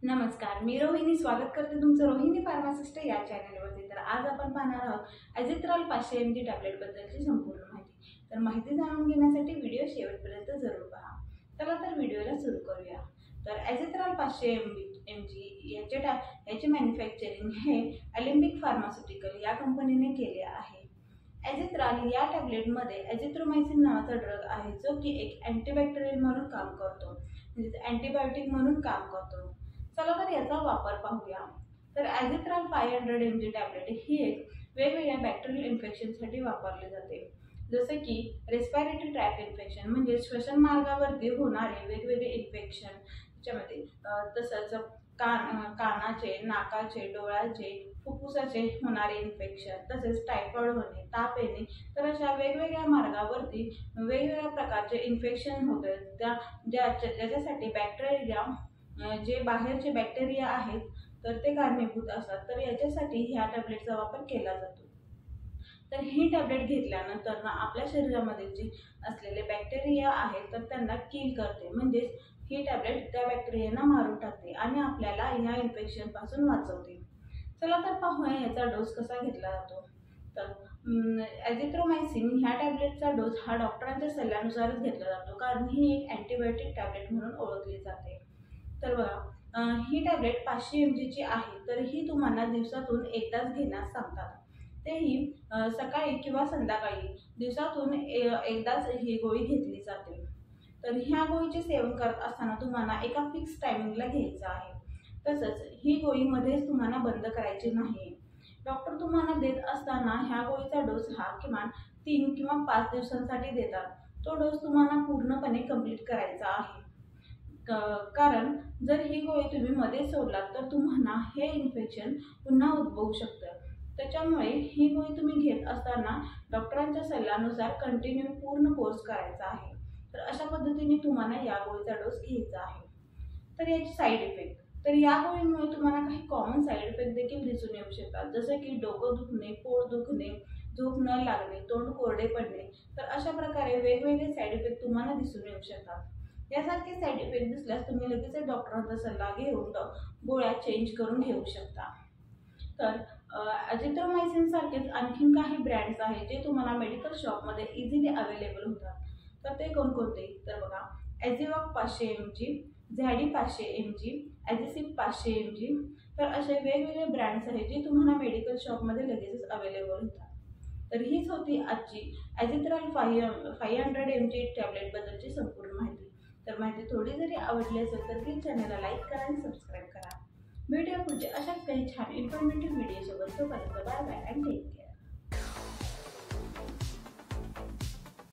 नमस्कार, मी रोहिणी स्वागत करते तुमचं रोहिणी फार्मासिस्ट या चॅनलवरती। तर आज आपण पाहणार आहोत ॲझिथ्रॉल 500 mg टॅब्लेटबद्दलची संपूर्ण माहिती। तर माहिती जाणून घेण्यासाठी व्हिडिओ शेवटपर्यंत जरूर पहा। चला तर व्हिडिओला सुरू करूया। तर ॲझिथ्रॉल 500 mg याचे मॅन्युफॅक्चरिंग हे अलिम्बिक फार्मास्युटिकल या कंपनीने केले आहे। ॲझिथ्रॉल या टॅब्लेटमध्ये ॲझिथ्रोमायसिन नावाचा ड्रग आहे, जो की एक अँटीबॅक्टेरियल म्हणून काम करतो, म्हणजे अँटीबायोटिक म्हणून काम करतो। चला तर याचा वापर पाहूया। तर ॲझिथ्रॉल 500 mg टॅब्लेट ही एक वेगवेगळ्या बॅक्टेरियल इन्फेक्शनसाठी वापरली जाते, जसे की रेस्पिरेटरी ट्रॅक्ट इन्फेक्शन म्हणजे श्वसन मार्गावरती होणारे वेगवेगळे इन्फेक्शन, त्याच्यामध्ये तसंच कानाचे, नाकाचे, डोळ्याचे, फुफ्फुसाचे होणारे इन्फेक्शन, तसेच टायफॉइड होणे, ताप येणे, तर अशा वेगवेगळ्या मार्गावरती वेगवेगळ्या प्रकारचे इन्फेक्शन होते, ज्याच्यासाठी बॅक्टेरिया जे बाहेरचे बॅक्टेरिया आहेत तर ते कारणीभूत असतात। तर याच्यासाठी ह्या टॅब्लेटचा वापर केला जातो। तर ही टॅब्लेट घेतल्यानंतर ना आपल्या शरीरामध्ये जे असलेले बॅक्टेरिया आहेत तर त्यांना किल करते, म्हणजेच ही टॅब्लेट त्या बॅक्टेरियांना मारून टाकते आणि आपल्याला ह्या इन्फेक्शनपासून वाचवते। चला तर पाहूया याचा डोस कसा घेतला जातो। तर ॲझिथ्रोमायसिन ह्या टॅब्लेटचा डोस हा डॉक्टरांच्या सल्ल्यानुसारच घेतला जातो, कारण ही एक अँटीबायोटिक टॅब्लेट म्हणून ओळखली जाते। तर बघा, ही टॅब्लेट 500 mg ची आहे, तर ही तुम्हाला दिवसातून एकदाच घेण्यास सांगतात, तेही सकाळी किंवा संध्याकाळी दिवसातून एकदाच ही गोळी घेतली जाते। तर ह्या गोळीचे सेवन करत असताना तुम्हाला एका फिक्स टायमिंगला घ्यायचं आहे। तसंच ही गोळी मध्येच तुम्हाला बंद करायची नाही। डॉक्टर तुम्हाला देत असताना ह्या गोळीचा डोस हा किमान 3 किंवा 5 दिवसांसाठी देतात। तो डोस तुम्हाला पूर्णपणे कंप्लीट करायचा आहे, कारण जर ही गोळी तुम्ही मध्ये सोडलात तर तुम्हाला हे इन्फेक्शन पुन्हा उद्भवू शकतं। त्याच्यामुळे ही गोळी तुम्ही घेत असताना डॉक्टरांच्या सल्ल्यानुसार कंटिन्यू पूर्ण कोर्स करायचा आहे। तर अशा पद्धतीने तुम्हाला या गोळीचा डोस घ्यायचा आहे। तर याची साईड इफेक्ट, तर या गोळीमुळे तुम्हाला काही कॉमन साईड इफेक्ट देखील दिसून येऊ शकतात, जसे की डोकं दुखणे, पोट दुखणे, झोप न लागणे, तोंड कोरडे पडणे। तर अशा प्रकारे वेगवेगळे साईड इफेक्ट तुम्हाला दिसून येऊ शकतात। यासारखे साईड इफेक्ट दिसल्यास तुम्ही लगेच डॉक्टरांचा सल्ला घेऊन गोळ्या चेंज करून घेऊ शकता। तर ॲझिथ्रोमायसिन सारखेच आणखीन काही ब्रँड्स आहेत जे तुम्हाला मेडिकल शॉपमध्ये इझिली अवेलेबल होतात। तर ते कोणकोणते, तर बघा, ॲझिवॉक 500 mg, झॅडी 500 mg, ॲझिसिप 500 mg, तर असे वेगवेगळे ब्रँड्स आहेत जे तुम्हाला मेडिकल शॉपमध्ये लगेचच अवेलेबल होतात। तर हीच होती आजची ॲझिथ्रॉल 500 mg टॅब्लेटबद्दलची संपूर्ण माहिती। तर माहिती थोडी जरी आवडली असेल तर प्लीज चॅनलला लाईक करा आणि सबस्क्राईब करा। भेटूया पुढच्या अशाच काही छान इन्फॉर्मेटिव्ह व्हिडिओसोबत। तोपर्यंत bye bye and take care.